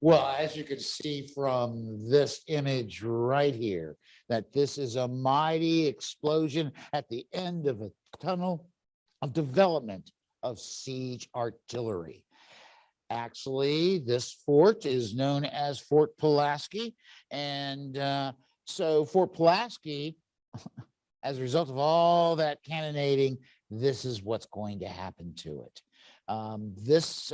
Well, as you can see from this image right here, that this is a mighty explosion at the end of a tunnel of development of siege artillery. Actually, this fort is known as Fort Pulaski. And so Fort Pulaski, as a result of all that cannonading, this is what's going to happen to it. This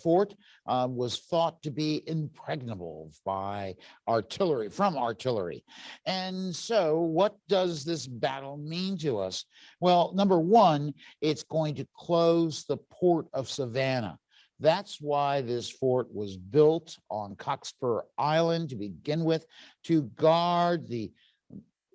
fort was thought to be impregnable by artillery, from artillery. And so what does this battle mean to us? Well, number one, it's going to close the port of Savannah. That's why this fort was built on Cockspur Island to begin with, to guard the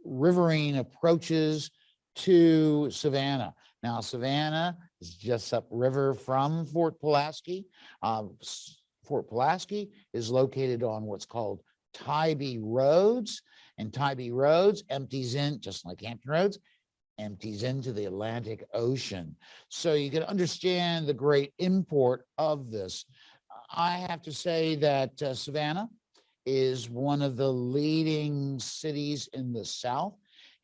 riverine approaches to Savannah. Now, Savannah is just upriver from Fort Pulaski. Fort Pulaski is located on what's called Tybee Roads, and Tybee Roads empties in, just like Hampton Roads, empties into the Atlantic Ocean. So you can understand the great import of this. I have to say that Savannah is one of the leading cities in the South.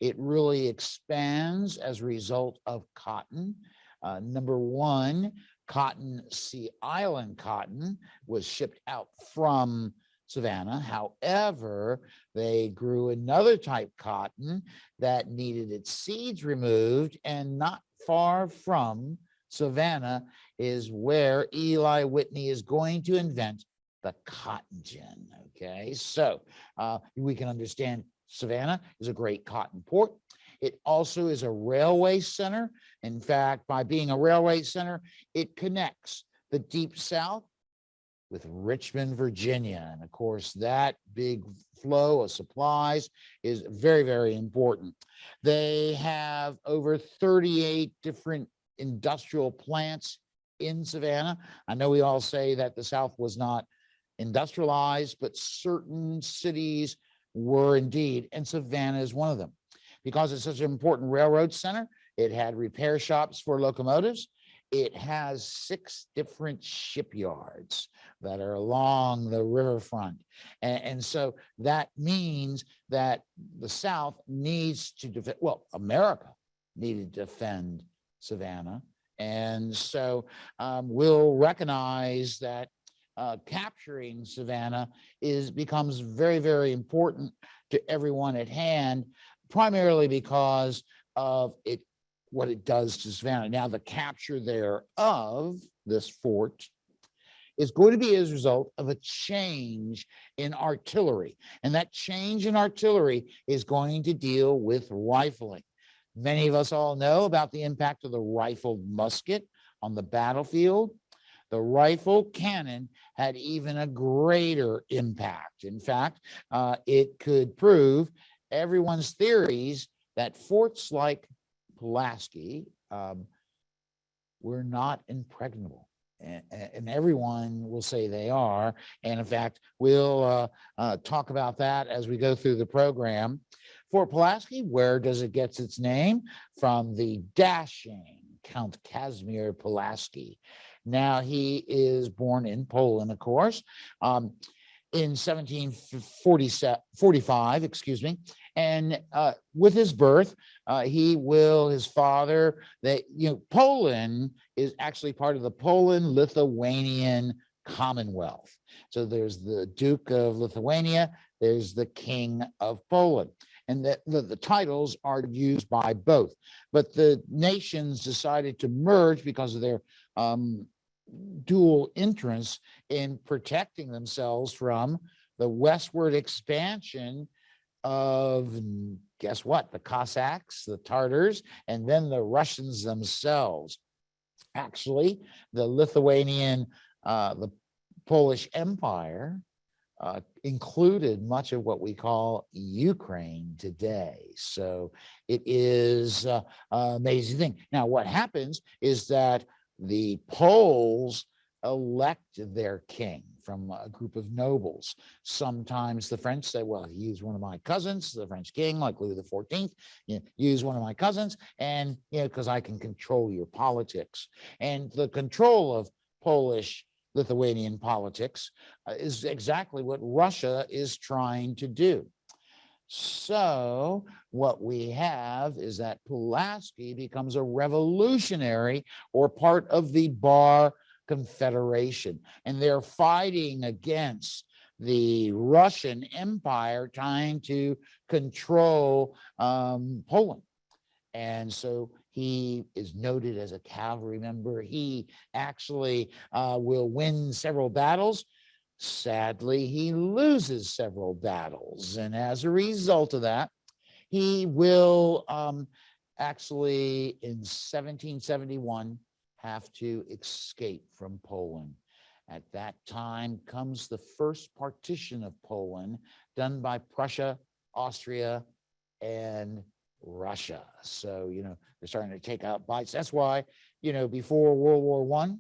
It really expands as a result of cotton. Number one, Sea Island cotton was shipped out from Savannah. However, they grew another type cotton that needed its seeds removed, and not far from Savannah is where Eli Whitney is going to invent the cotton gin. Okay, so we can understand Savannah is a great cotton port. It also is a railway center. In fact, by being a railway center, it connects the Deep South with Richmond, Virginia. And of course, that big flow of supplies is very, very important. They have over 38 different industrial plants in Savannah. I know we all say that the South was not industrialized, but certain cities were indeed, and Savannah is one of them. Because it's such an important railroad center, it had repair shops for locomotives. It has 6 different shipyards that are along the riverfront. And so that means that the South needs to defend, well, America needed to defend Savannah. And so we'll recognize that capturing Savannah becomes very, very important to everyone at hand, primarily because of what it does to Savannah. Now, the capture thereof this fort is going to be as a result of a change in artillery. And that change in artillery is going to deal with rifling. Many of us all know about the impact of the rifled musket on the battlefield. The rifle cannon had even a greater impact. In fact, it could prove everyone's theories that forts like Pulaski were not impregnable. And everyone will say they are. And in fact, we'll talk about that as we go through the program. Fort Pulaski, where does it get its name? From the dashing Count Kasmir Pulaski. Now, he is born in Poland, of course, in 1745, excuse me. And with his birth, his father, Poland is actually part of the Poland-Lithuanian Commonwealth. So there's the Duke of Lithuania, there's the King of Poland. And the titles are used by both. But the nations decided to merge because of their dual interests in protecting themselves from the westward expansion of, guess what, the Cossacks, the Tartars, and then the Russians themselves. Actually, the the Polish Empire included much of what we call Ukraine today. So it is an amazing thing. Now, what happens is that the Poles elect their king from a group of nobles. Sometimes the French say, well, he's one of my cousins, the French king, like Louis XIV, use one of my cousins, and because I can control your politics. And the control of Lithuanian politics, is exactly what Russia is trying to do. So what we have is that Pulaski becomes a revolutionary or part of the Bar Confederation, and they're fighting against the Russian Empire trying to control Poland. And so he is noted as a cavalry member. He actually will win several battles. Sadly, he loses several battles. And as a result of that, he will actually in 1771 have to escape from Poland. At that time comes the first partition of Poland done by Prussia, Austria, and Russia. So, they're starting to take out bites. That's why, before World War I,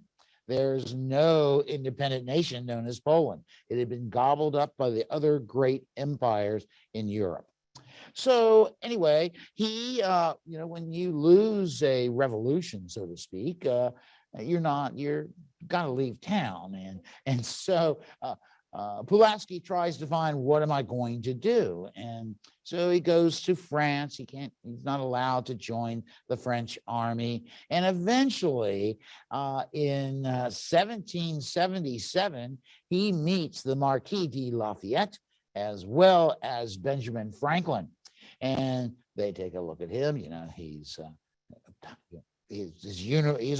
there's no independent nation known as Poland. It had been gobbled up by the other great empires in Europe. So anyway, when you lose a revolution, so to speak, you're got to leave town. And so Pulaski tries to find, what am I going to do? And so he goes to France. He's not allowed to join the French army. And eventually in 1777, he meets the Marquis de Lafayette as well as Benjamin Franklin. And they take a look at him. He's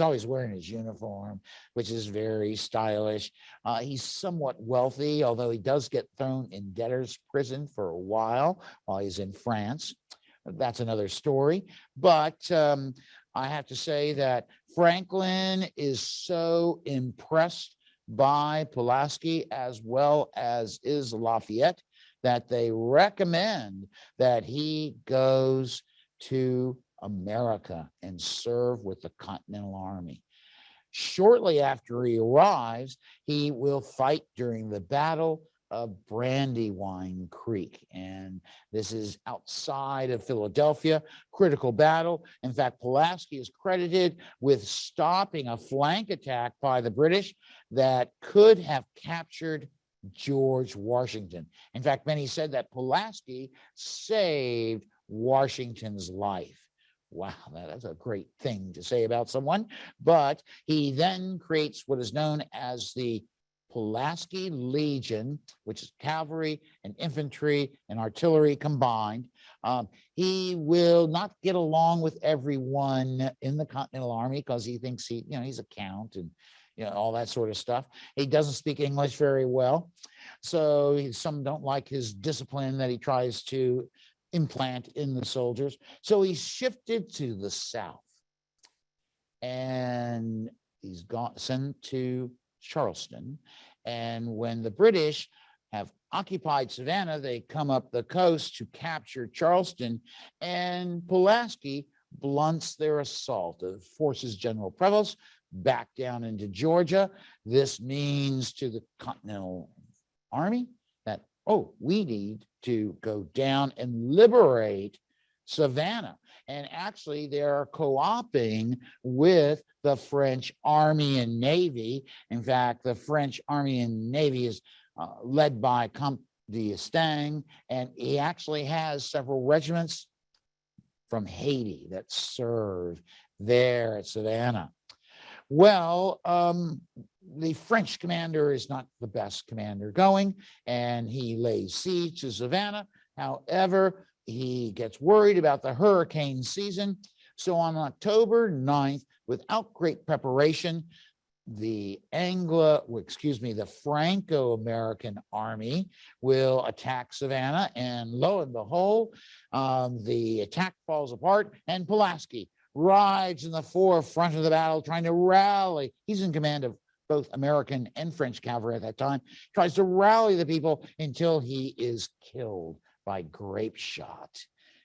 always wearing his uniform, which is very stylish. He's somewhat wealthy, although he does get thrown in debtor's prison for a while he's in France. That's another story. But I have to say that Franklin is so impressed by Pulaski as well as is Lafayette that they recommend that he goes to America and serve with the Continental Army. Shortly after he arrives, he will fight during the Battle of Brandywine Creek. And this is outside of Philadelphia, critical battle. In fact, Pulaski is credited with stopping a flank attack by the British that could have captured George Washington. In fact, many said that Pulaski saved Washington's life. Wow, that's a great thing to say about someone. But he then creates what is known as the Pulaski Legion, which is cavalry and infantry and artillery combined. He will not get along with everyone in the Continental Army because he thinks he's a count and all that sort of stuff. He doesn't speak English very well. So some don't like his discipline that he tries to implant in the soldiers. So he shifted to the south and he's sent to Charleston. And when the British have occupied Savannah, they come up the coast to capture Charleston, and Pulaski blunts their assault, forces General Prevost back down into Georgia. This means to the Continental Army that, we need to go down and liberate Savannah. And actually, they're co-oping with the French Army and Navy. In fact, the French Army and Navy is led by Comte d'Estaing, and he actually has several regiments from Haiti that serve there at Savannah. Well, the French commander is not the best commander going, and he lays siege to Savannah. However, he gets worried about the hurricane season. So on October 9th, without great preparation, the Franco-American army will attack Savannah, and lo and behold, the attack falls apart, and Pulaski rides in the forefront of the battle, trying to rally. He's in command of both American and French cavalry at that time, tries to rally the people until he is killed by grape shot.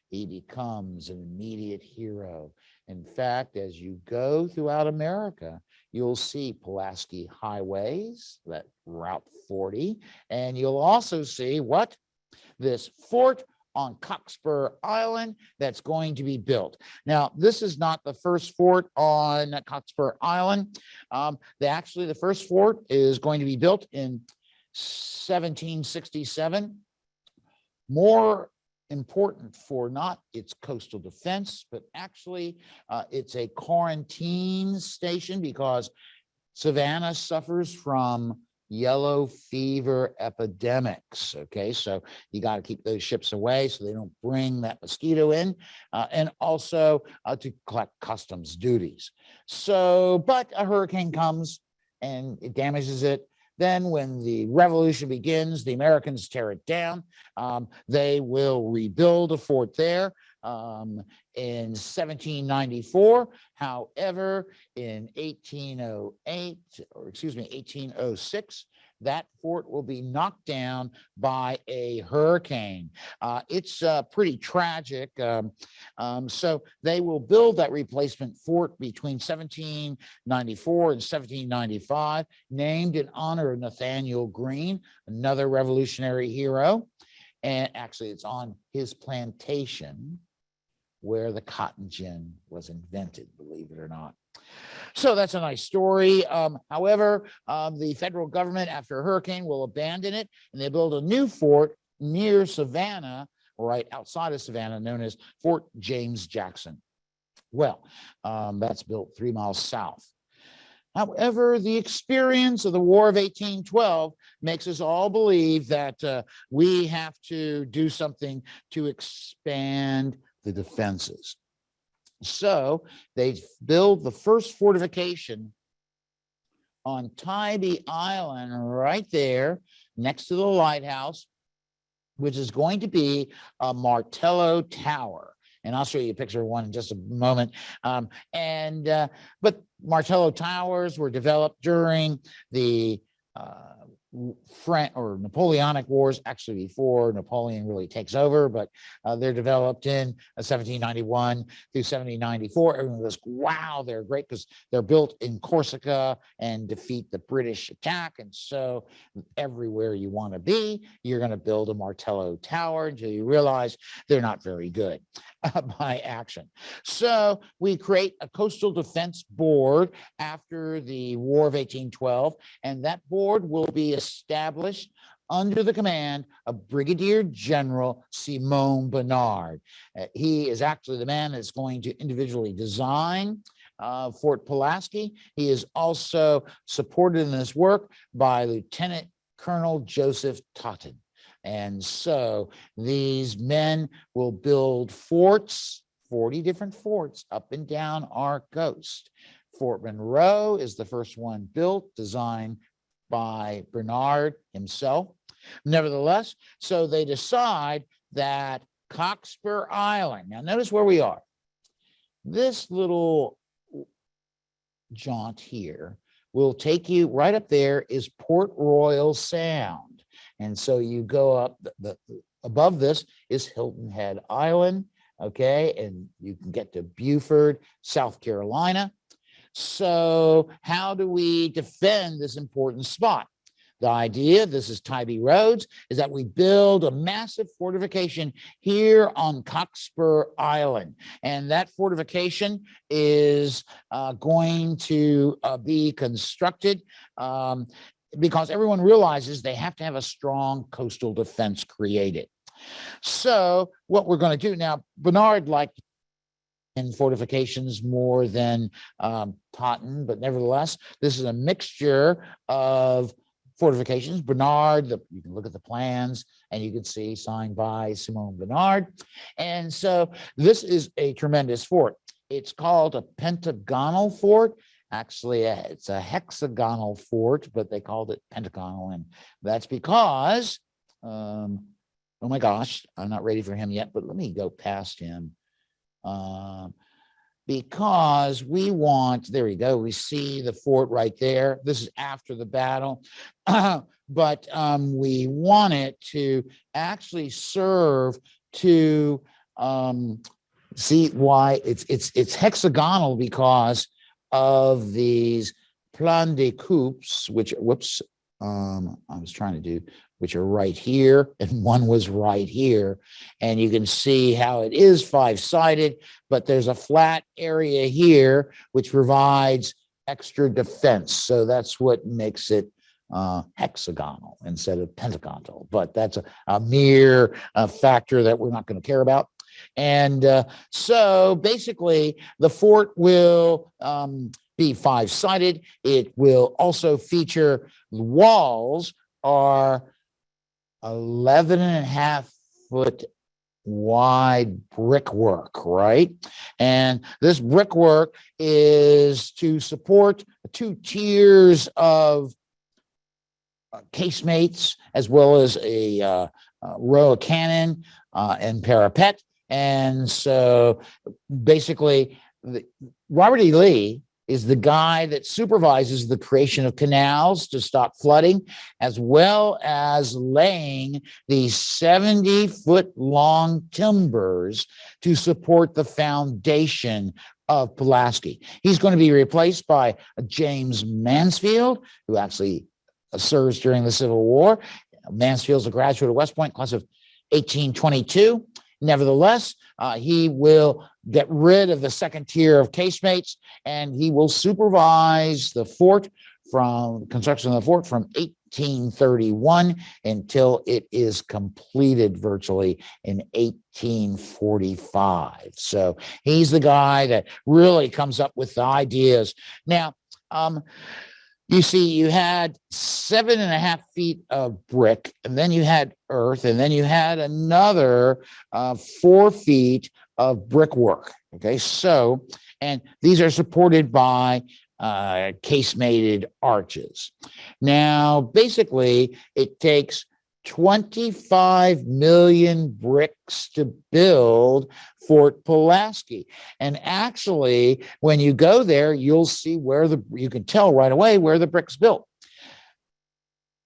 He becomes an immediate hero. In fact, as you go throughout America, you'll see Pulaski highways, that Route 40, and you'll also see this Fort on Cockspur Island that's going to be built. Now, this is not the first fort on Cockspur Island. The first fort is going to be built in 1767. More important for not its coastal defense, but actually it's a quarantine station because Savannah suffers from yellow fever epidemics. Okay, so you got to keep those ships away so they don't bring that mosquito in, and also to collect customs duties. So, but a hurricane comes and it damages it. Then when the revolution begins, the Americans tear it down. They will rebuild a fort there in 1794. However, in 1806, that fort will be knocked down by a hurricane. It's pretty tragic. So they will build that replacement fort between 1794 and 1795, named in honor of Nathaniel Greene, another revolutionary hero. And actually, it's on his plantation where the cotton gin was invented, believe it or not. So that's a nice story. However, the federal government, after a hurricane, will abandon it, and they build a new fort near Savannah, right outside of Savannah, known as Fort James Jackson. Well, that's built 3 miles south. However, the experience of the War of 1812 makes us all believe that we have to do something to expand the defenses. So they build the first fortification on Tybee Island right there next to the lighthouse, which is going to be a Martello Tower. And I'll show you a picture of one in just a moment. But Martello Towers were developed during the French or Napoleonic Wars, actually before Napoleon really takes over, but they're developed in 1791 through 1794. Everyone goes, wow, they're great because they're built in Corsica and defeat the British attack. And so everywhere you want to be, you're going to build a Martello Tower until you realize they're not very good by action. So we create a coastal defense board after the War of 1812, and that board will be established under the command of Brigadier General Simon Bernard. He is actually the man that's going to individually design Fort Pulaski. He is also supported in this work by Lieutenant Colonel Joseph Totten. And so these men will build forts, 40 different forts up and down our coast. Fort Monroe is the first one built, designed by Bernard himself. Nevertheless, so they decide that Cockspur Island, now notice where we are. This little jaunt here will take you right up there is Port Royal Sound. And so you go up, above this is Hilton Head Island, okay? And you can get to Beaufort, South Carolina. So how do we defend this important spot? The idea, this is Tybee Roads, is that we build a massive fortification here on Cockspur Island. And that fortification is going to be constructed because everyone realizes they have to have a strong coastal defense created. So what we're going to do now, Bernard liked in fortifications more than Totten, but nevertheless, this is a mixture of fortifications. Bernard, you can look at the plans and you can see signed by Simon Bernard. And so this is a tremendous fort. It's called a pentagonal fort. Actually, it's a hexagonal fort, but they called it pentagonal. And that's because, oh my gosh, I'm not ready for him yet, but let me go past him. Because we want, there we go, we see the fort right there. This is after the battle, but we want it to actually serve to see why it's hexagonal because of these plan de coupes, which, whoops, I was trying to do, which are right here, and one was right here. And you can see how it is five-sided, but there's a flat area here, which provides extra defense. So that's what makes it hexagonal instead of pentagonal. But that's a mere factor that we're not going to care about. And so basically, the fort will be five-sided. It will also feature walls are 11.5-foot wide brickwork, right? And this brickwork is to support 2 tiers of casemates, as well as a row of cannon and parapet. And so basically, Robert E. Lee is the guy that supervises the creation of canals to stop flooding, as well as laying these 70-foot-long timbers to support the foundation of Pulaski. He's going to be replaced by James Mansfield, who actually serves during the Civil War. Mansfield's a graduate of West Point, class of 1822. Nevertheless, he will get rid of the second tier of casemates, and he will supervise the fort from construction of the fort from 1831 until it is completed virtually in 1845. So he's the guy that really comes up with the ideas. Now, you see, you had 7.5 feet of brick, and then you had earth, and then you had another 4 feet of brickwork. Okay, so, and these are supported by casemated arches. Now, basically, it takes 25 million bricks to build Fort Pulaski. And actually, when you go there, you'll see where you can tell right away where the bricks built.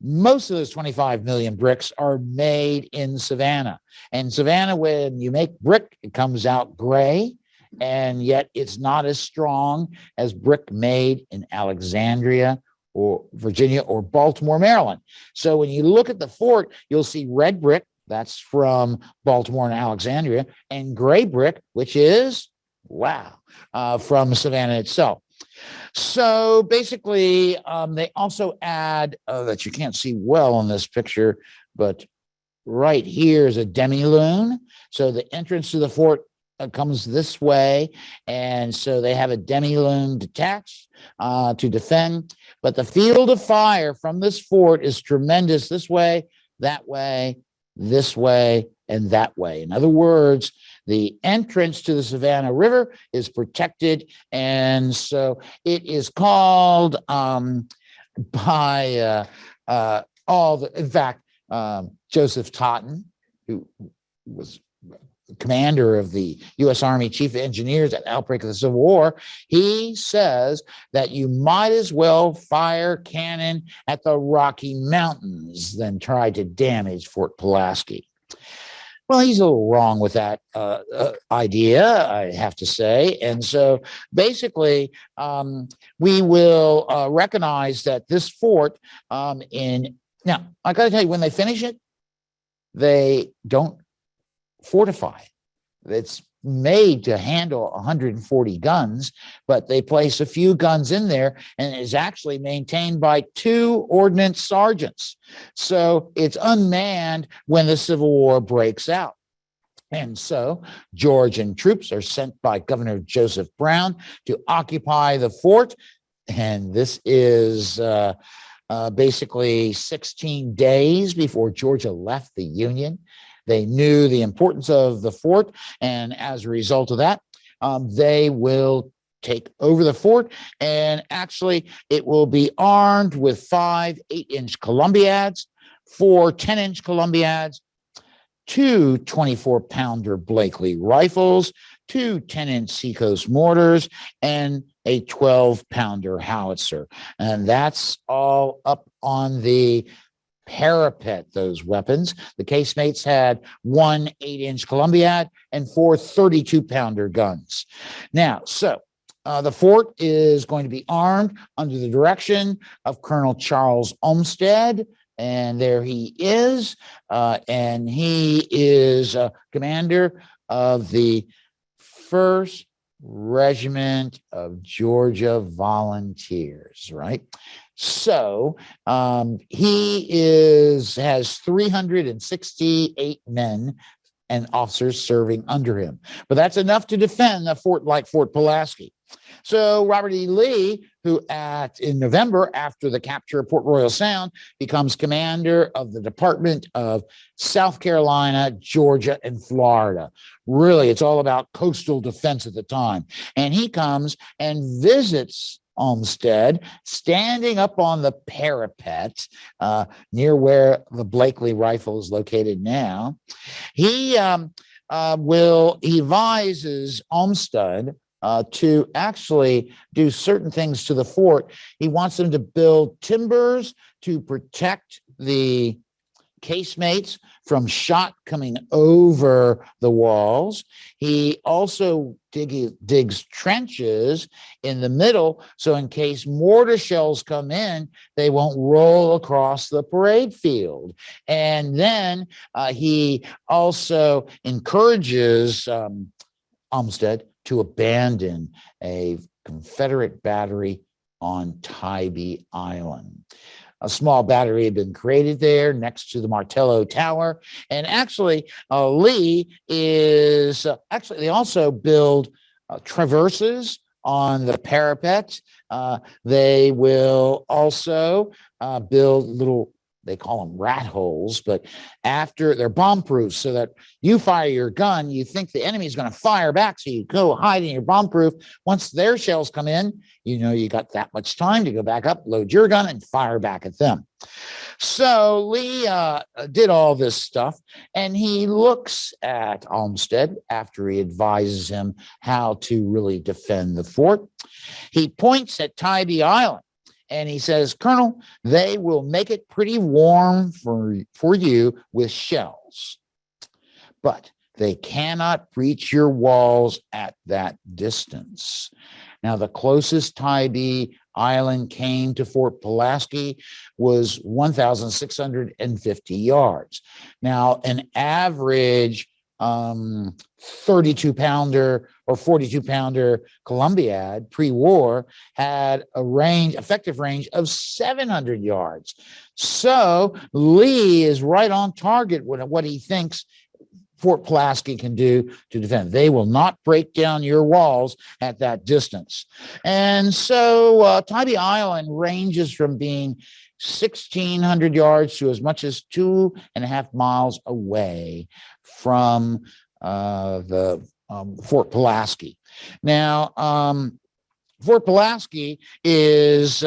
Most of those 25 million bricks are made in Savannah. And Savannah, when you make brick, it comes out gray, and yet it's not as strong as brick made in Alexandria or Virginia or Baltimore, Maryland. So when you look at the fort, you'll see red brick, that's from Baltimore and Alexandria, and gray brick, which is, from Savannah itself. So basically, they also add, that you can't see well in this picture, but right here is a demi-lune. So the entrance to the fort comes this way, and so they have a demi-lune detached to defend. But the field of fire from this fort is tremendous this way, this way, and that way. In other words, the entrance to the Savannah River is protected, and so it is called by in fact, Joseph Totten, who was commander of the U.S. Army Chief of Engineers at the outbreak of the Civil War, he says that you might as well fire cannon at the Rocky Mountains than try to damage Fort Pulaski. Well, he's a little wrong with that idea, I have to say. And so basically, we will recognize that this fort now, I got to tell you, when they finish it, they don't fortify it. It's made to handle 140 guns, but they place a few guns in there, and it is actually maintained by 2 ordnance sergeants. So it's unmanned when the Civil War breaks out. And so Georgian troops are sent by Governor Joseph Brown to occupy the fort. And this is basically 16 days before Georgia left the Union. They knew the importance of the fort, and as a result of that, they will take over the fort, and actually it will be armed with 5 8-inch Columbiads, 4 10-inch Columbiads, 2 24-pounder Blakely rifles, 2 10-inch Seacoast mortars, and a 12-pounder howitzer. And that's all up on the parapet, those weapons. The casemates had 1 8-inch Columbiad and 4 32-pounder guns. Now, so The fort is going to be armed under the direction of Colonel Charles Olmstead, and there he is, and he is commander of the 1st Regiment of Georgia Volunteers, right? So he has 368 men and officers serving under him, but that's enough to defend a fort like Fort Pulaski. So Robert E. Lee, who in November, after the capture of Port Royal Sound, becomes commander of the Department of South Carolina, Georgia, and Florida. Really, it's all about coastal defense at the time. And he comes and visits Olmstead, standing up on the parapet near where the Blakely rifle is located now. He advises Olmstead to actually do certain things to the fort. He wants them to build timbers to protect the casemates from shot coming over the walls. He also digs trenches in the middle, so in case mortar shells come in, they won't roll across the parade field. And then he also encourages Olmstead to abandon a Confederate battery on Tybee Island. A small battery had been created there next to the Martello Tower. And actually, Lee is, they also build traverses on the parapet. They will also build little, they call them rat holes, but after they're bomb proof, so that you fire your gun, you think the enemy is going to fire back. So you go hide in your bomb proof. Once their shells come in, you know you got that much time to go back up, load your gun, and fire back at them. So Lee did all this stuff, and he looks at Olmstead after he advises him how to really defend the fort. He points at Tybee Island, and he says, Colonel, they will make it pretty warm for you with shells, but they cannot breach your walls at that distance. Now, the closest Tybee Island came to Fort Pulaski was 1,650 yards. Now, an average 32-pounder or 42-pounder Columbiad pre-war had a effective range of 700 yards. So Lee is right on target with what he thinks Fort Pulaski can do to defend. They will not break down your walls at that distance. And so Tybee Island ranges from being 1,600 yards to as much as 2.5 miles away from the Fort Pulaski. Now, Fort Pulaski is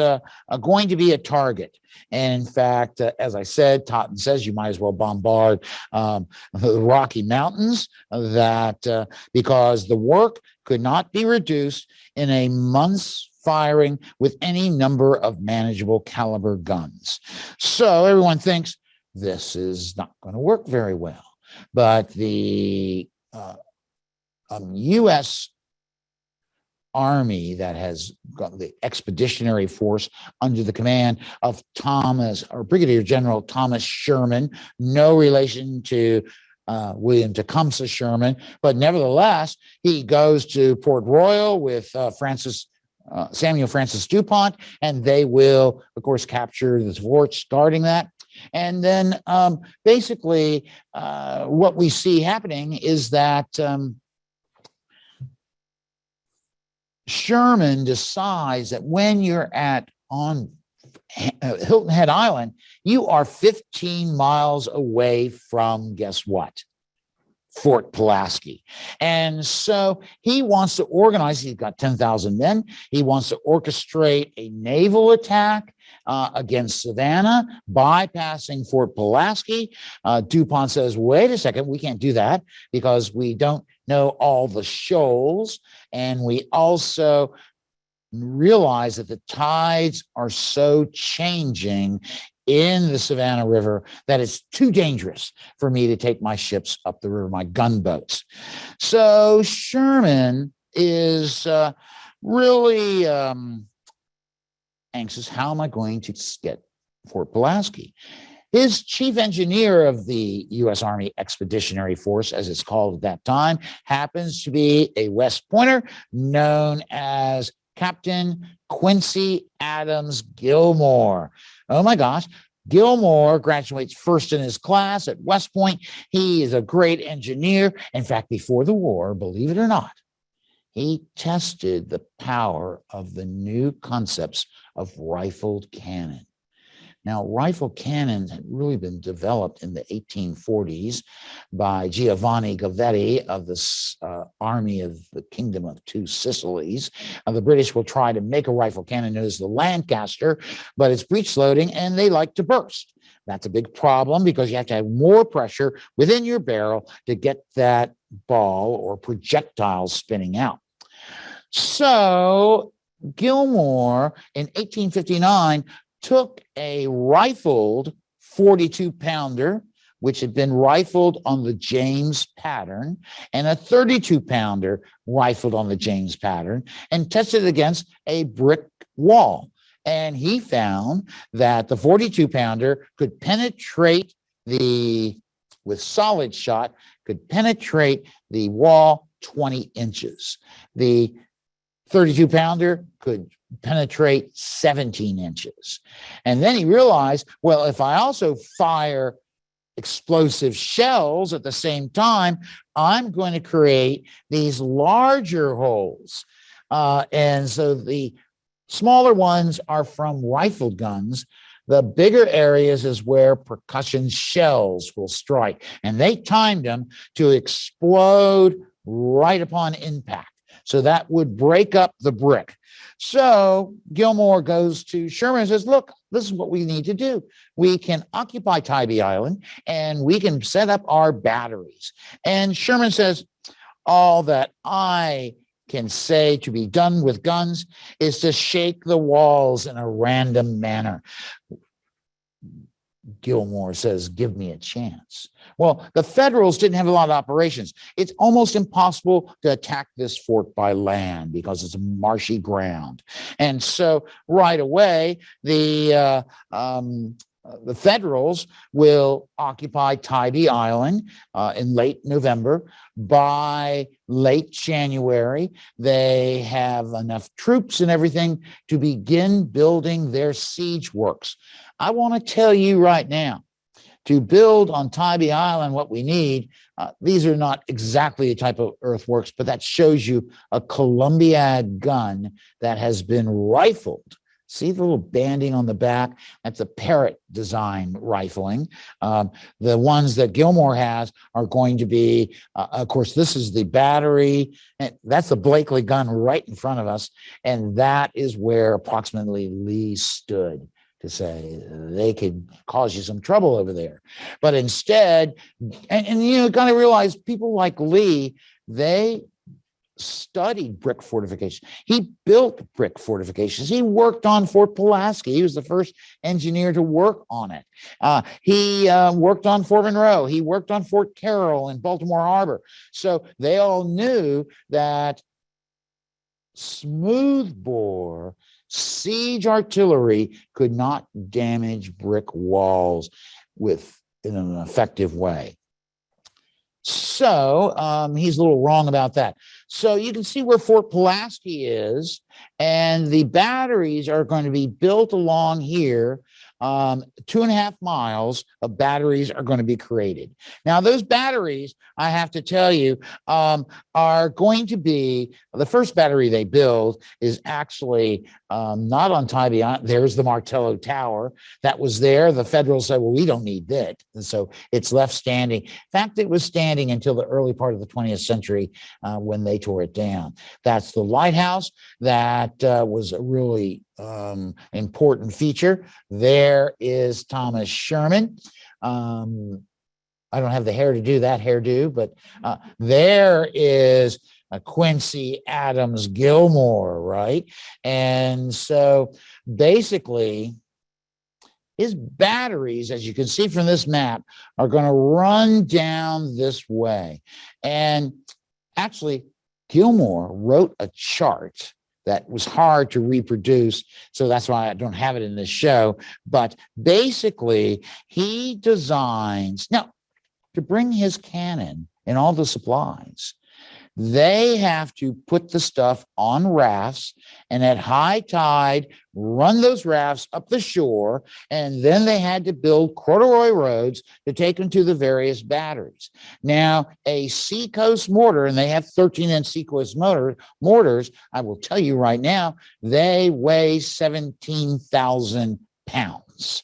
going to be a target. And in fact, as I said, Totten says you might as well bombard the Rocky Mountains, because the work could not be reduced in a month's firing with any number of manageable caliber guns. So everyone thinks this is not going to work very well. But the U.S. Army that has got the expeditionary force under the command of Brigadier General Thomas Sherman, no relation to William Tecumseh Sherman, but nevertheless, he goes to Port Royal with Samuel Francis DuPont, and they will, of course, capture the fort, starting that. And then basically what we see happening is that Sherman decides that when you're on Hilton Head Island, you are 15 miles away from, guess what? Fort Pulaski. And so he wants to organize, he's got 10,000 men. He wants to orchestrate a naval attack against Savannah, bypassing Fort Pulaski. DuPont says, wait a second, we can't do that because we don't know all the shoals. And we also realize that the tides are so changing in the Savannah River that it's too dangerous for me to take my ships up the river, my gunboats. So Sherman is really anxious. How am I going to get Fort Pulaski? His chief engineer of the U.S. Army Expeditionary Force, as it's called at that time, happens to be a West Pointer known as Captain Quincy Adams Gilmore. Oh my gosh. Gilmour graduates first in his class at West Point. He is a great engineer. In fact, before the war, believe it or not, he tested the power of the new concepts of rifled cannon. Now, rifle cannons had really been developed in the 1840s by Giovanni Gavetti of the Army of the Kingdom of Two Sicilies. The British will try to make a rifle cannon known as the Lancaster, but it's breech loading and they like to burst. That's a big problem because you have to have more pressure within your barrel to get that ball or projectile spinning out. So Gilmour in 1859 took a rifled 42-pounder, which had been rifled on the James pattern, and a 32-pounder rifled on the James pattern, and tested against a brick wall. And he found that the 42-pounder could penetrate with solid shot, could penetrate the wall 20 inches. The 32-pounder could penetrate 17 inches. And then he realized, well, if I also fire explosive shells at the same time, I'm going to create these larger holes. And so the smaller ones are from rifled guns. The bigger areas is where percussion shells will strike. And they timed them to explode right upon impact. So that would break up the brick. So Gilmour goes to Sherman and says, look, this is what we need to do. We can occupy Tybee Island and we can set up our batteries. And Sherman says, all that I can say to be done with guns is to shake the walls in a random manner. Gilmour says, give me a chance. Well, the Federals didn't have a lot of operations. It's almost impossible to attack this fort by land because it's marshy ground. And so right away, the Federals will occupy Tybee Island in late November. By late January, they have enough troops and everything to begin building their siege works. I want to tell you right now, to build on Tybee Island what we need, these are not exactly the type of earthworks, but that shows you a Columbiad gun that has been rifled. See the little banding on the back? That's a Parrott design rifling. The ones that Gilmour has are going to be, of course, this is the battery. And that's the Blakely gun right in front of us. And that is where approximately Lee stood to say they could cause you some trouble over there. But instead, and you got to realize people like Lee, they studied brick fortification. He built brick fortifications. He worked on Fort Pulaski. He was the first engineer to work on it. He worked on Fort Monroe. He worked on Fort Carroll in Baltimore Harbor. So they all knew that smoothbore siege artillery could not damage brick walls in an effective way. So he's a little wrong about that. So you can see where Fort Pulaski is, and the batteries are going to be built along here. 2.5 miles of batteries are going to be created. Now, those batteries, I have to tell you, are going to be, the first battery they build is actually not on Tybee Island. There's the Martello Tower that was there. The Federals said, well, we don't need that. And so it's left standing. In fact, it was standing until the early part of the 20th century when they tore it down. That's the lighthouse. That was a really important feature. There is Thomas Sherman. I don't have the hair to do that hairdo, but there is Quincy Adams Gilmore, right? And so basically, his batteries, as you can see from this map, are going to run down this way. And actually, Gilmour wrote a chart that was hard to reproduce. So that's why I don't have it in this show. But basically, he designs, now, to bring his cannon and all the supplies, they have to put the stuff on rafts and at high tide run those rafts up the shore, and then they had to build corduroy roads to take them to the various batteries. Now, a seacoast mortar, and they have 13-inch seacoast mortars, I will tell you right now, they weigh 17,000 pounds.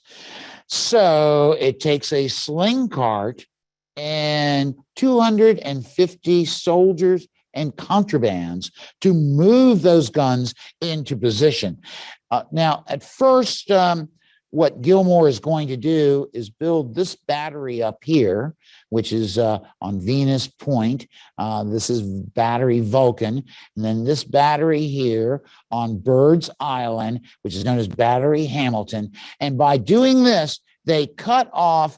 So it takes a sling cart and 250 soldiers and contrabands to move those guns into position. Now, at first, what Gilmour is going to do is build this battery up here, which is on Venus Point. This is Battery Vulcan. And then this battery here on Bird's Island, which is known as Battery Hamilton. And by doing this, they cut off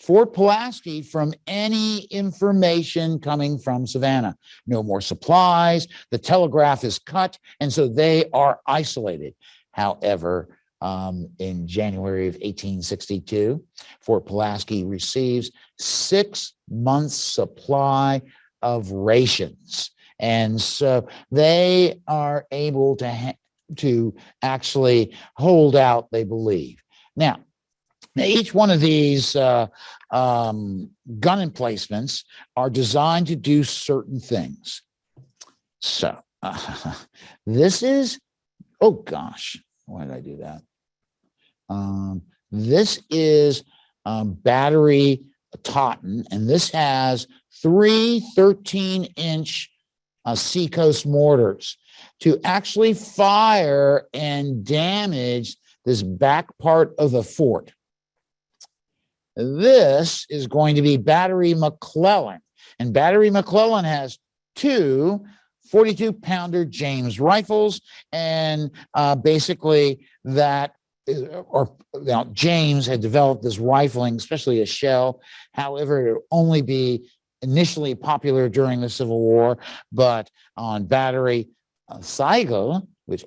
Fort Pulaski from any information coming from Savannah. No more supplies, the telegraph is cut, and so they are isolated. However, in January of 1862, Fort Pulaski receives 6 months' supply of rations. And so they are able to actually hold out, they believe. Now, each one of these gun emplacements are designed to do certain things. So this is, oh gosh, why did I do that? This is Battery Totten, and this has 3 13-inch seacoast mortars to actually fire and damage this back part of the fort. This is going to be Battery McClellan, and Battery McClellan has 2 42-pounder James rifles, and basically that is, or now James had developed this rifling, especially a shell. However, it would only be initially popular during the Civil War, but on Battery Seigel, which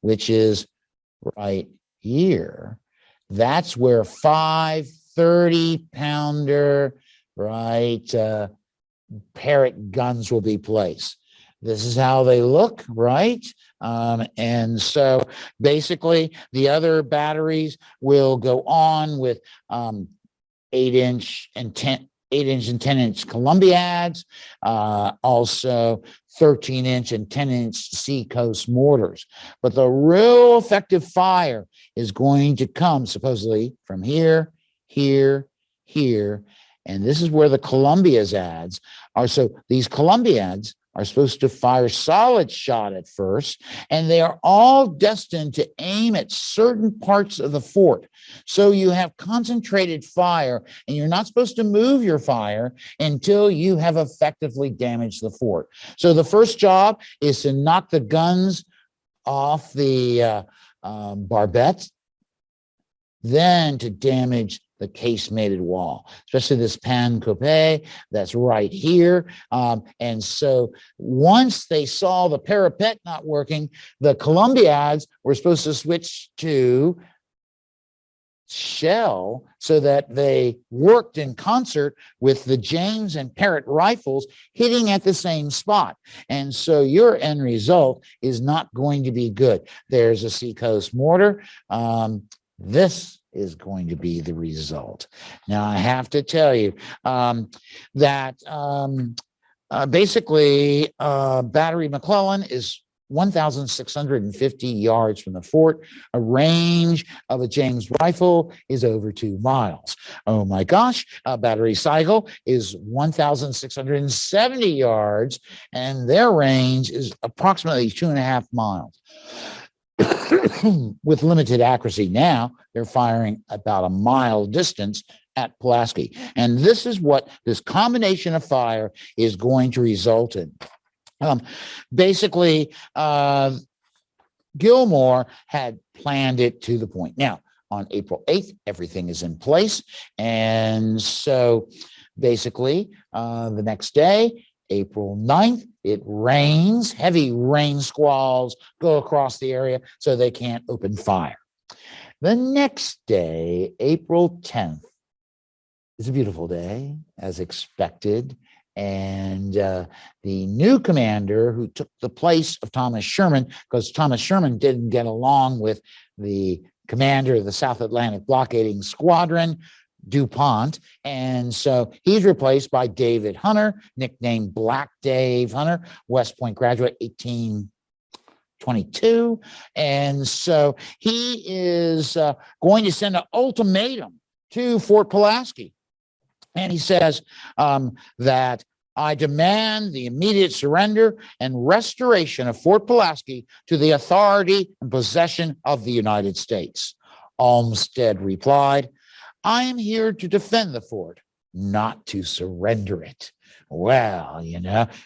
which is right here. That's where 5 30-pounder, Parrott guns will be placed. This is how they look, right? And so basically the other batteries will go on with 8-inch and 10-inch Columbiads, also 13-inch and 10-inch seacoast mortars. But the real effective fire is going to come supposedly from here, here, here. And this is where the Columbiads are. So these Columbiads are supposed to fire solid shot at first, and they are all destined to aim at certain parts of the fort. So you have concentrated fire, and you're not supposed to move your fire until you have effectively damaged the fort. So the first job is to knock the guns off the barbette, then to damage the casemated wall, especially this pan coupe that's right here. And so once they saw the parapet not working, the Columbiads were supposed to switch to shell so that they worked in concert with the James and Parrott rifles hitting at the same spot. And so your end result is not going to be good. There's a seacoast mortar. This is going to be the result. Now, I have to tell you that basically Battery McClellan is 1,650 yards from the fort. A range of a James rifle is over 2 miles. Oh my gosh, Battery Seigel is 1,670 yards, and their range is approximately 2.5 miles. With limited accuracy. Now they're firing about a mile distance at Pulaski. And this is what this combination of fire is going to result in. Basically, Gilmour had planned it to the point. Now, on April 8th, everything is in place. And so basically, the next day, April 9th, it rains, heavy rain squalls go across the area, so they can't open fire. The next day, April 10th, is a beautiful day, as expected. And the new commander who took the place of Thomas Sherman, because Thomas Sherman didn't get along with the commander of the South Atlantic Blockading Squadron, DuPont. And so he's replaced by David Hunter, nicknamed Black Dave Hunter, West Point graduate, 1822. And so he is going to send an ultimatum to Fort Pulaski. And he says that I demand the immediate surrender and restoration of Fort Pulaski to the authority and possession of the United States. Olmstead replied, I am here to defend the fort, not to surrender it. Well,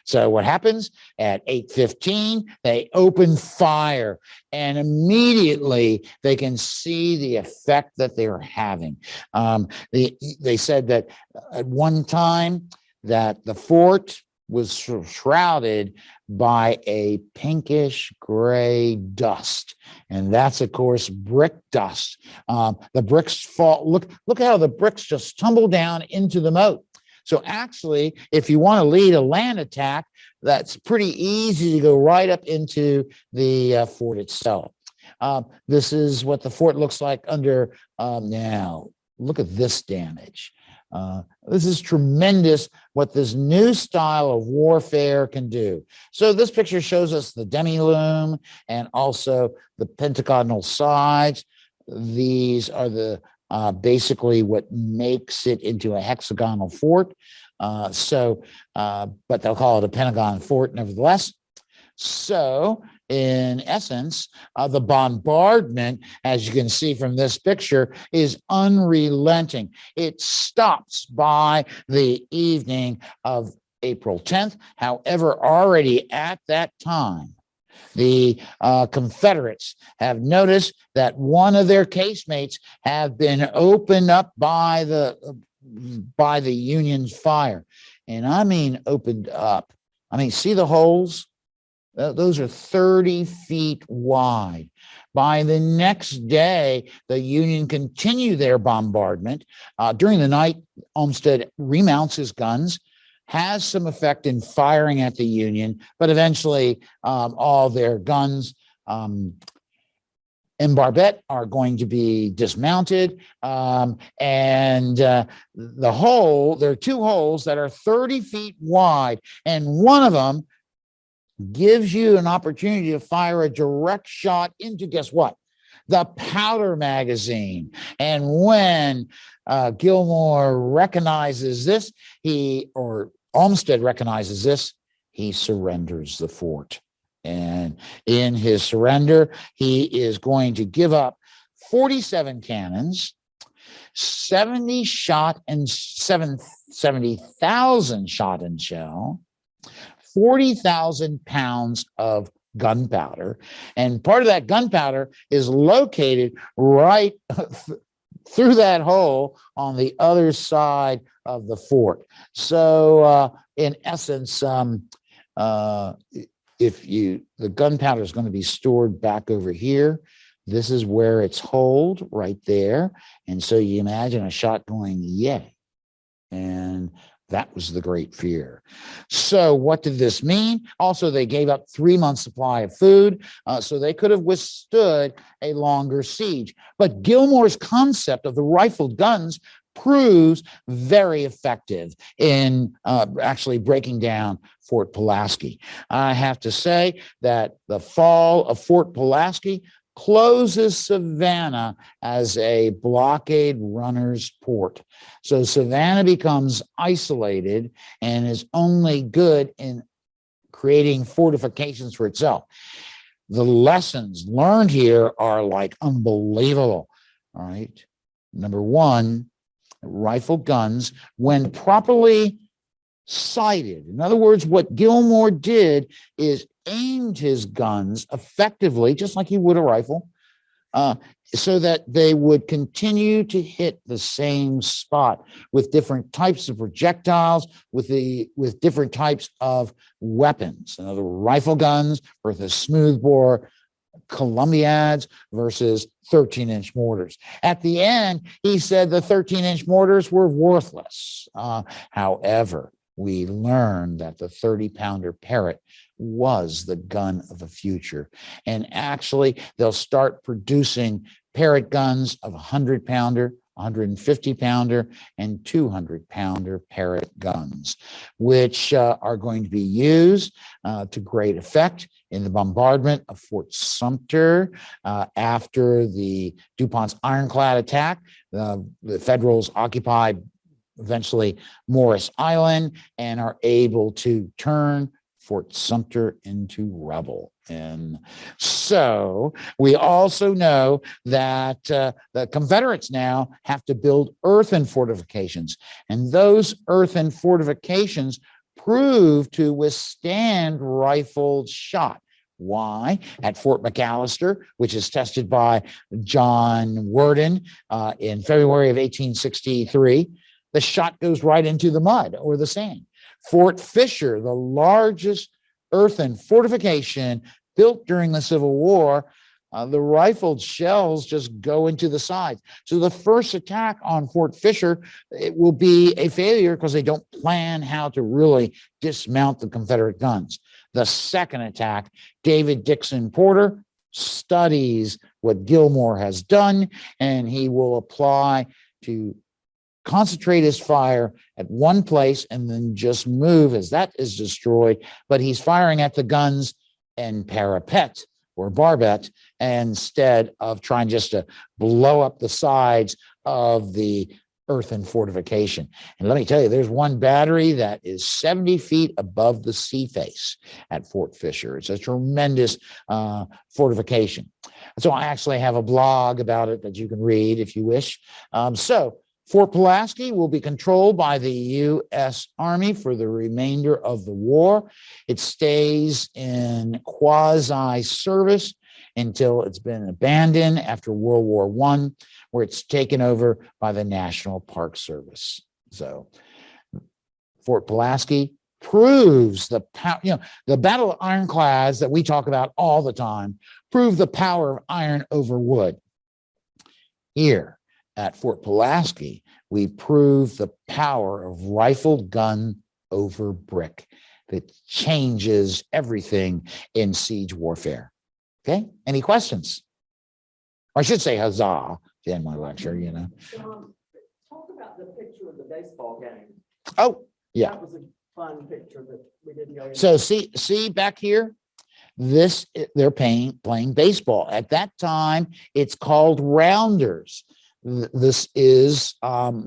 so what happens at 8:15, they open fire, and immediately they can see the effect that they're having. They said that at one time that the fort was shrouded by a pinkish gray dust. And that's, of course, brick dust. The bricks fall. Look how the bricks just tumble down into the moat. So actually, if you want to lead a land attack, that's pretty easy to go right up into the fort itself. This is what the fort looks like under now. Look at this damage. This is tremendous what this new style of warfare can do. So this picture shows us the demi-lume and also the pentagonal sides. These are the basically what makes it into a hexagonal fort. But they'll call it a Pentagon fort nevertheless. So in essence, the bombardment, as you can see from this picture, is unrelenting. It stops by the evening of April 10th. However, already at that time, the Confederates have noticed that one of their casemates have been opened up by the Union's fire. And I mean opened up. I mean, see the holes? Those are 30 feet wide. By the next day, the Union continued their bombardment. During the night, Olmstead remounts his guns, has some effect in firing at the Union, but eventually all their guns in Barbette are going to be dismounted. There are two holes that are 30 feet wide, and one of them gives you an opportunity to fire a direct shot into, guess what? The powder magazine. And when Gilmour recognizes this, Olmstead recognizes this, he surrenders the fort. And in his surrender, he is going to give up 47 cannons, 70,000 shot and shell, 40,000 pounds of gunpowder. And part of that gunpowder is located right through that hole on the other side of the fort. So in essence, the gunpowder is going to be stored back over here. This is where it's holed right there. And so you imagine a shot going, yay. And that was the great fear. So what did this mean? Also, they gave up 3 months' supply of food, so they could have withstood a longer siege. But Gilmour's concept of the rifled guns proves very effective in actually breaking down Fort Pulaski. I have to say that the fall of Fort Pulaski closes Savannah as a blockade runner's port. So Savannah becomes isolated and is only good in creating fortifications for itself. The lessons learned here are like unbelievable. All right. Number one, rifle guns, when properly sighted. In other words, what Gilmour did is aimed his guns effectively, just like he would a rifle, so that they would continue to hit the same spot with different types of projectiles, with different types of weapons. In other words, rifle guns versus smoothbore Columbiads versus 13-inch mortars. At the end, he said the 13-inch mortars were worthless. However, we learned that the 30-pounder Parrott was the gun of the future. And actually, they'll start producing Parrott guns of 100-pounder, 150-pounder, and 200-pounder Parrott guns, which are going to be used to great effect in the bombardment of Fort Sumter after the DuPont's Ironclad attack. The Federals occupied eventually Morris Island and are able to turn Fort Sumter into rubble. And so we also know that the Confederates now have to build earthen fortifications, and those earthen fortifications prove to withstand rifled shot. Why? At Fort McAllister, which is tested by John Worden in February of 1863, the shot goes right into the mud or the sand. Fort Fisher, the largest earthen fortification built during the Civil War, the rifled shells just go into the sides. So the first attack on Fort Fisher, it will be a failure because they don't plan how to really dismount the Confederate guns. The second attack, David Dixon Porter studies what Gilmour has done, and he will apply to concentrate his fire at one place and then just move as that is destroyed. But he's firing at the guns and parapet or barbette instead of trying just to blow up the sides of the earthen fortification. And let me tell you, there's one battery that is 70 feet above the sea face at Fort Fisher. It's a tremendous fortification. So I actually have a blog about it that you can read if you wish. So Fort Pulaski will be controlled by the U.S. Army for the remainder of the war. It stays in quasi-service until it's been abandoned after World War I, where it's taken over by the National Park Service. So Fort Pulaski proves the power, the Battle of Ironclads that we talk about all the time, prove the power of iron over wood. Here at Fort Pulaski, we prove the power of rifled gun over brick that changes everything in siege warfare. Okay, any questions? Or I should say huzzah to end my lecture, Talk about the picture of the baseball game. Oh, yeah. That was a fun picture that we didn't go into. So see back here, they're playing baseball. At that time, it's called rounders. This is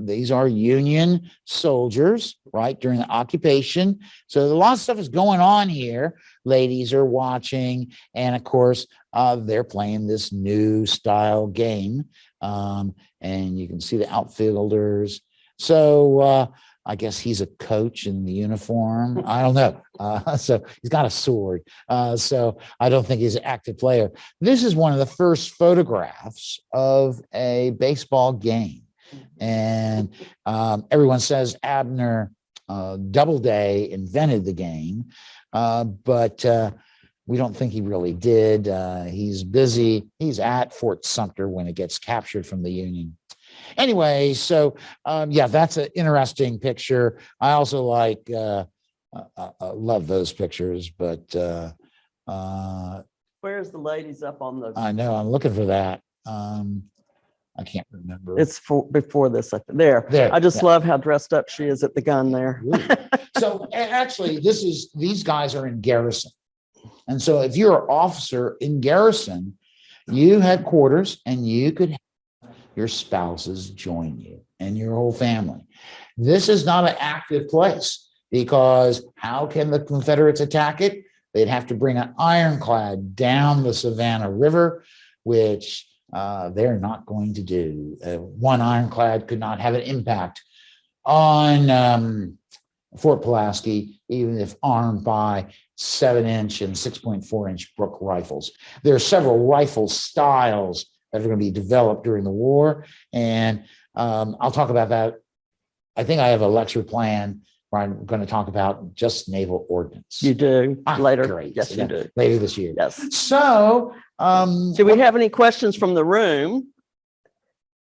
these are Union soldiers, right, during the occupation. So a lot of stuff is going on here. Ladies are watching, and of course, they're playing this new style game. And you can see the outfielders. So I guess he's a coach in the uniform. I don't know. So he's got a sword. So I don't think he's an active player. This is one of the first photographs of a baseball game. And everyone says Abner Doubleday invented the game, but we don't think he really did. He's busy. He's at Fort Sumter when it gets captured from the Union. Anyway, so yeah, that's an interesting picture. I also like, love those pictures, but where's the ladies up on the? I know, I'm looking for that. I can't remember. It's before this. There. I just love how dressed up she is at the gun there. So actually, these guys are in garrison. And so if you're an officer in garrison, you had quarters and you could have your spouses join you and your whole family. This is not an active place because how can the Confederates attack it? They'd have to bring an ironclad down the Savannah River, which they're not going to do. One ironclad could not have an impact on Fort Pulaski, even if armed by 7-inch and 6.4-inch Brook rifles. There are several rifle styles that are going to be developed during the war. And I'll talk about that. I think I have a lecture plan where I'm going to talk about just naval ordnance. You do later. Great. Yes, you do. Later this year. Yes. So, do we have any questions from the room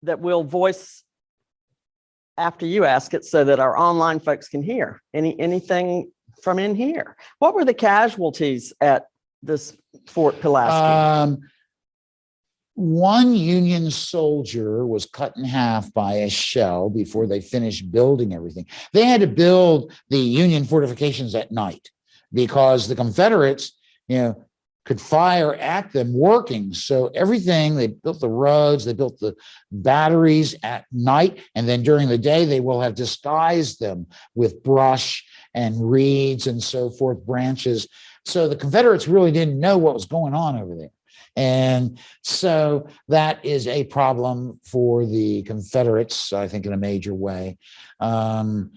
that we'll voice after you ask it so that our online folks can hear? Anything from in here? What were the casualties at this Fort Pulaski? One Union soldier was cut in half by a shell before they finished building everything. They had to build the Union fortifications at night because the Confederates, could fire at them working. So everything, they built the roads, they built the batteries at night, and then during the day, they will have disguised them with brush and reeds and so forth, branches. So the Confederates really didn't know what was going on over there. And so that is a problem for the Confederates, I think, in a major way. One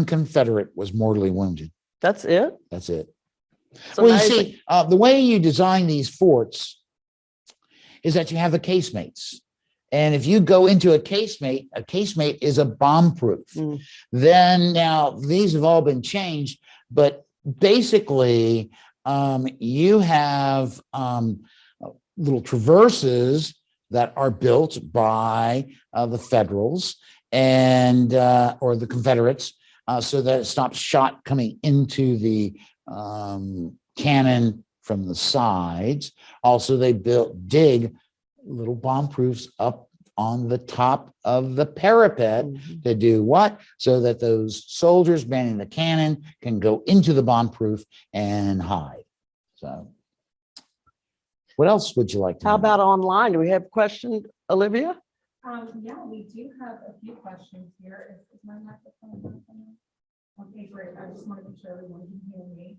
Confederate was mortally wounded. That's it? That's it. It's well, amazing. you see, the way you design these forts is that you have the casemates. And if you go into a casemate is a bomb-proof. Then now these have all been changed, but basically you have little traverses that are built by the Federals and or the Confederates so that it stops shot coming into the cannon from the sides. Also, they dig little bomb proofs up on the top of the parapet to do what? So that those soldiers manning the cannon can go into the bomb proof and hide. So what else would you like to know? How about online? Do we have a question, Olivia? Yeah, we do have a few questions here. Is my microphone on? Okay, great. I just want to make sure everyone can hear me.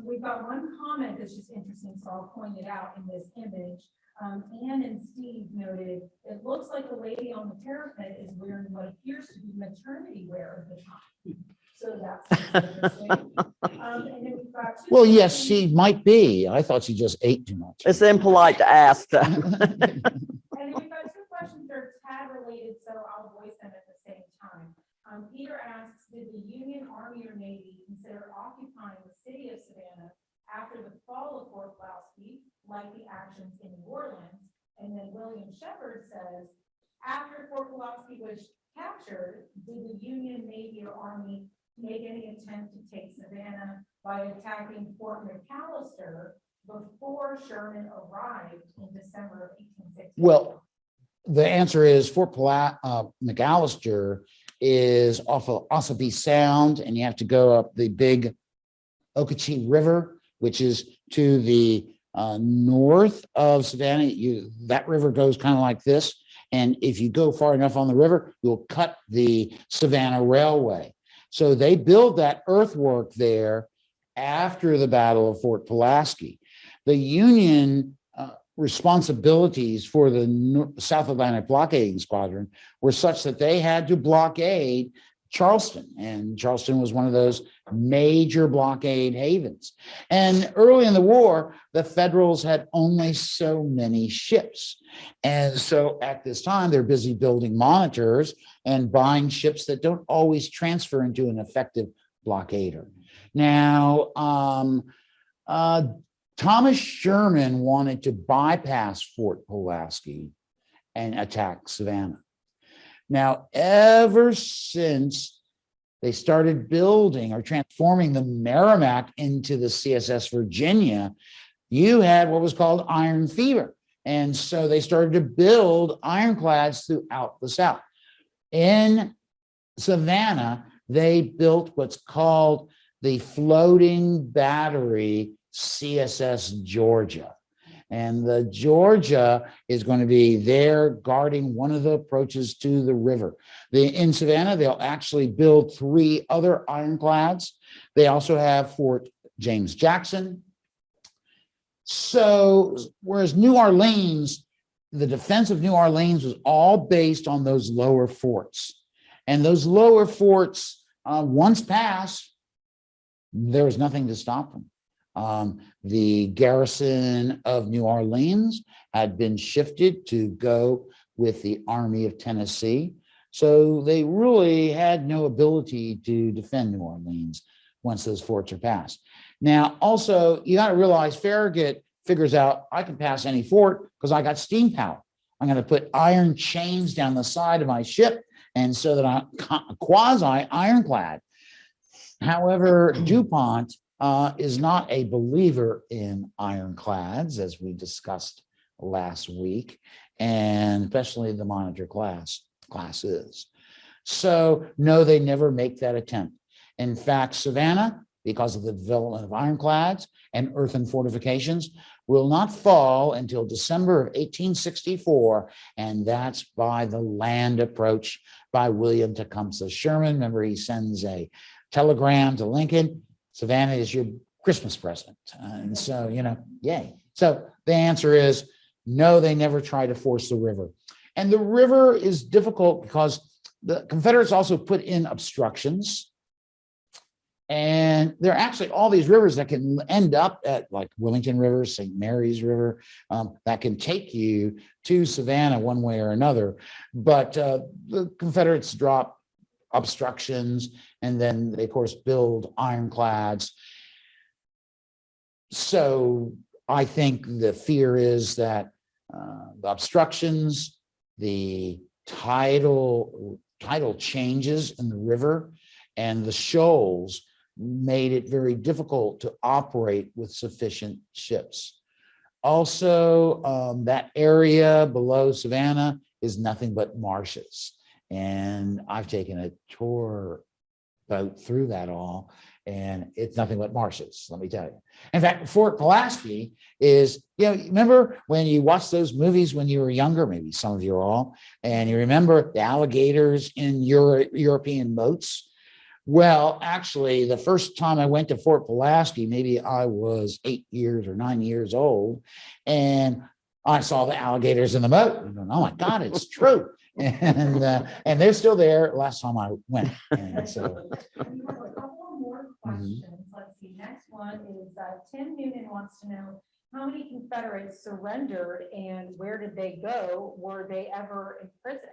We've got one comment that's just interesting, so I'll point it out in this image. Ann and Steve noted, it looks like the lady on the parapet is wearing what appears to be maternity wear at the time. So that's interesting. And then we've got well, yes, she might be. I thought she just ate too much. It's impolite to ask them. And then we've got two questions that are tad related, so I'll voice them at the same time. Peter asks, did the Union Army or Navy consider occupying the city of Savannah after the fall of Fort Pulaski, like the actions in New Orleans? And then William Shepard says, after Fort Pulaski was captured, did the Union Navy or Army make any attempt to take Savannah by attacking Fort McAllister before Sherman arrived in December of 1860? Well, the answer is Fort McAllister is off of Ossipee Sound, and you have to go up the big Okeechee River, which is to the north of Savannah. That river goes kind of like this. And if you go far enough on the river, you'll cut the Savannah Railway. So they build that earthwork there after the Battle of Fort Pulaski. The Union responsibilities for the South Atlantic blockading squadron were such that they had to blockade Charleston, and Charleston was one of those major blockade havens. And early in the war, the Federals had only so many ships. And so at this time, they're busy building monitors and buying ships that don't always transfer into an effective blockader. Now, Thomas Sherman wanted to bypass Fort Pulaski and attack Savannah. Now, ever since they started building or transforming the Merrimack into the CSS Virginia, you had what was called iron fever. And so they started to build ironclads throughout the South. In Savannah, they built what's called the floating battery CSS Georgia. And the Georgia is going to be there guarding one of the approaches to the river. In Savannah, they'll actually build 3 other ironclads. They also have Fort James Jackson. So, whereas New Orleans, the defense of New Orleans was all based on those lower forts. And those lower forts, once passed, there was nothing to stop them. The garrison of New Orleans had been shifted to go with the Army of Tennessee. So they really had no ability to defend New Orleans once those forts are passed. Now, also, you got to realize Farragut figures out I can pass any fort because I got steam power. I'm going to put iron chains down the side of my ship, and so that I'm quasi ironclad. However, DuPont is not a believer in ironclads, as we discussed last week, and especially the monitor classes. So no, they never make that attempt. In fact, Savannah, because of the development of ironclads and earthen fortifications, will not fall until December of 1864, and that's by the land approach by William Tecumseh Sherman. Remember, he sends a telegram to Lincoln, Savannah is your Christmas present. And so, yay. So the answer is no, they never try to force the river. And the river is difficult because the Confederates also put in obstructions. And there are actually all these rivers that can end up at like Wilmington River, St. Mary's River, that can take you to Savannah one way or another. But the Confederates drop obstructions, and then they, of course, build ironclads. So I think the fear is that the obstructions, the tidal changes in the river, and the shoals made it very difficult to operate with sufficient ships. Also, that area below Savannah is nothing but marshes. And I've taken a tour boat through that all, and it's nothing but marshes, let me tell you. In fact, Fort Pulaski is, remember when you watched those movies when you were younger, maybe some of you all, and you remember the alligators in European boats? Well, actually, the first time I went to Fort Pulaski, maybe I was 8 years or 9 years old, and I saw the alligators in the boat. And going, oh my God, it's true. And they're still there last time I went. And so, We have a couple more questions. Let's see. Next one is Tim Noonan wants to know how many Confederates surrendered and where did they go? Were they ever in prison?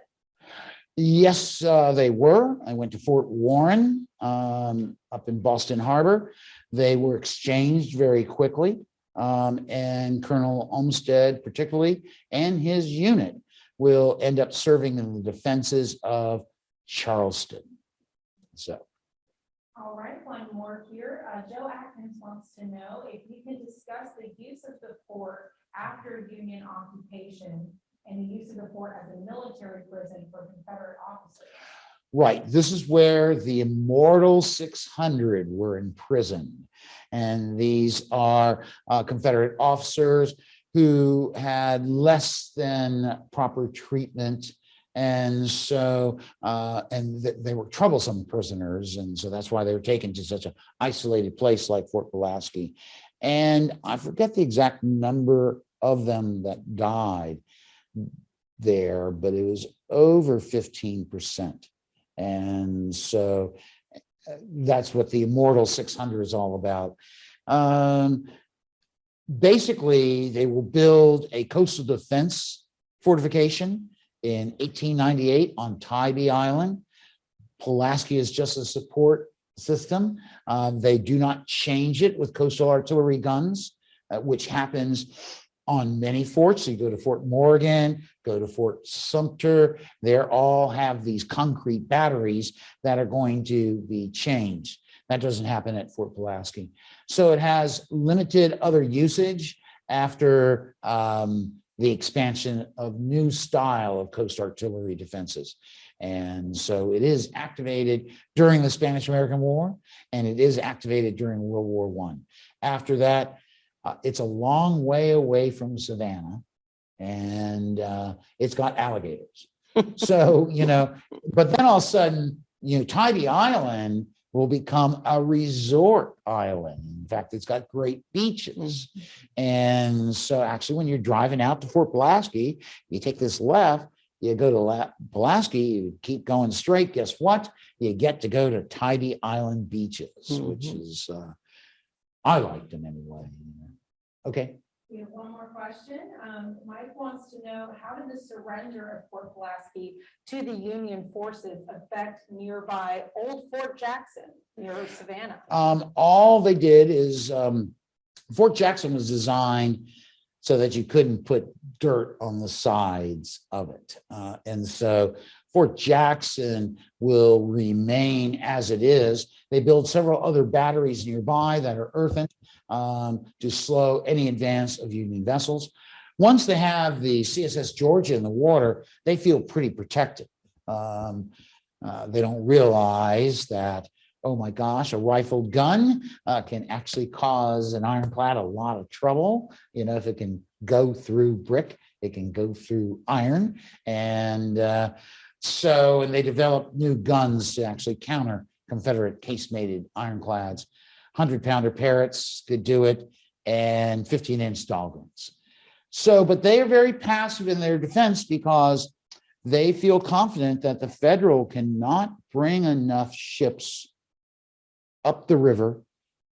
yes, they were. I went to Fort Warren up in Boston Harbor. They were exchanged very quickly. And Colonel Olmstead, particularly, and his unit will end up serving in the defenses of Charleston. So. All right, one more here. Joe Atkins wants to know if you can discuss the use of the fort after Union occupation and the use of the fort as a military prison for Confederate officers. Right. This is where the Immortal 600 were imprisoned. And these are Confederate officers who had less than proper treatment. And so, they were troublesome prisoners. And so that's why they were taken to such an isolated place like Fort Pulaski. And I forget the exact number of them that died there, but it was over 15%. And so that's what the Immortal 600 is all about. Basically, they will build a coastal defense fortification in 1898 on Tybee Island. Pulaski is just a support system. They do not change it with coastal artillery guns, which happens on many forts. You go to Fort Morgan, go to Fort Sumter, they all have these concrete batteries that are going to be changed. That doesn't happen at Fort Pulaski. So it has limited other usage after the expansion of new style of coast artillery defenses. And so it is activated during the Spanish-American War, and it is activated during World War I. After that, it's a long way away from Savannah, and it's got alligators. So, but then all of a sudden, Tybee Island will become a resort island. In fact, it's got great beaches. And so actually, when you're driving out to Fort Pulaski, you take this left, you go to Pulaski, you keep going straight. Guess what? You get to go to Tybee Island beaches, which is I liked them anyway. Okay. We have one more question. Mike wants to know, how did the surrender of Fort Pulaski to the Union forces affect nearby Old Fort Jackson near Savannah? All they did is Fort Jackson was designed so that you couldn't put dirt on the sides of it. And so Fort Jackson will remain as it is. They build several other batteries nearby that are earthen to slow any advance of Union vessels. Once they have the CSS Georgia in the water, they feel pretty protected. They don't realize that, oh my gosh, a rifled gun can actually cause an ironclad a lot of trouble. You know, if it can go through brick, it can go through iron. And they developed new guns to actually counter Confederate casemated ironclads. 100-pounder Parrots could do it, and 15-inch Dahlgrens. But they are very passive in their defense because they feel confident that the Federal cannot bring enough ships up the river,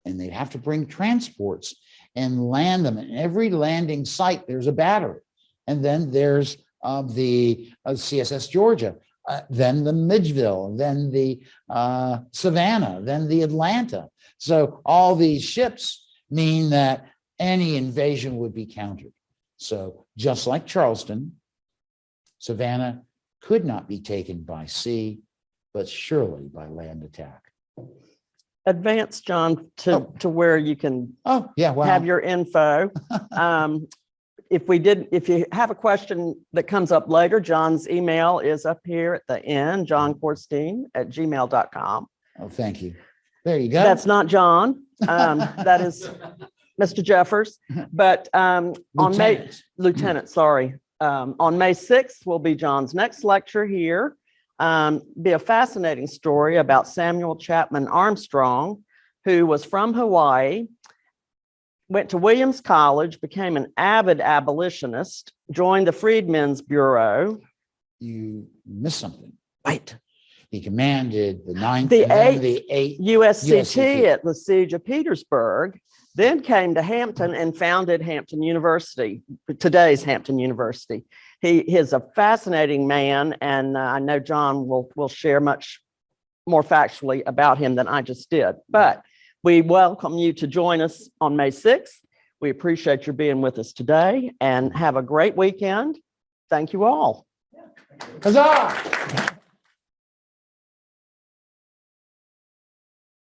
and they'd have to bring transports and land them. In every landing site, there's a battery. And then there's the CSS Georgia, then the Midgeville, then the Savannah, then the Atlanta. So all these ships mean that any invasion would be countered. So just like Charleston, Savannah could not be taken by sea, but surely by land attack. Advance, John, to where you can Oh, yeah, wow. have your info. If you have a question that comes up later, John's email is up here at the end, johncorstein@gmail.com. Oh, thank you. There you go. That's not John. That is Mr. Jeffers. But on Lieutenant, sorry. On May 6th will be John's next lecture here. Be a fascinating story about Samuel Chapman Armstrong, who was from Hawaii, went to Williams College, became an avid abolitionist, joined the Freedmen's Bureau. You missed something. Wait. He commanded the 9th The and then 8th the 8th USCT at the Siege of Petersburg, then came to Hampton and founded Hampton University, today's Hampton University. He is a fascinating man, and I know John will share much more factually about him than I just did. But we welcome you to join us on May 6th. We appreciate your being with us today, and have a great weekend. Thank you all. Huzzah!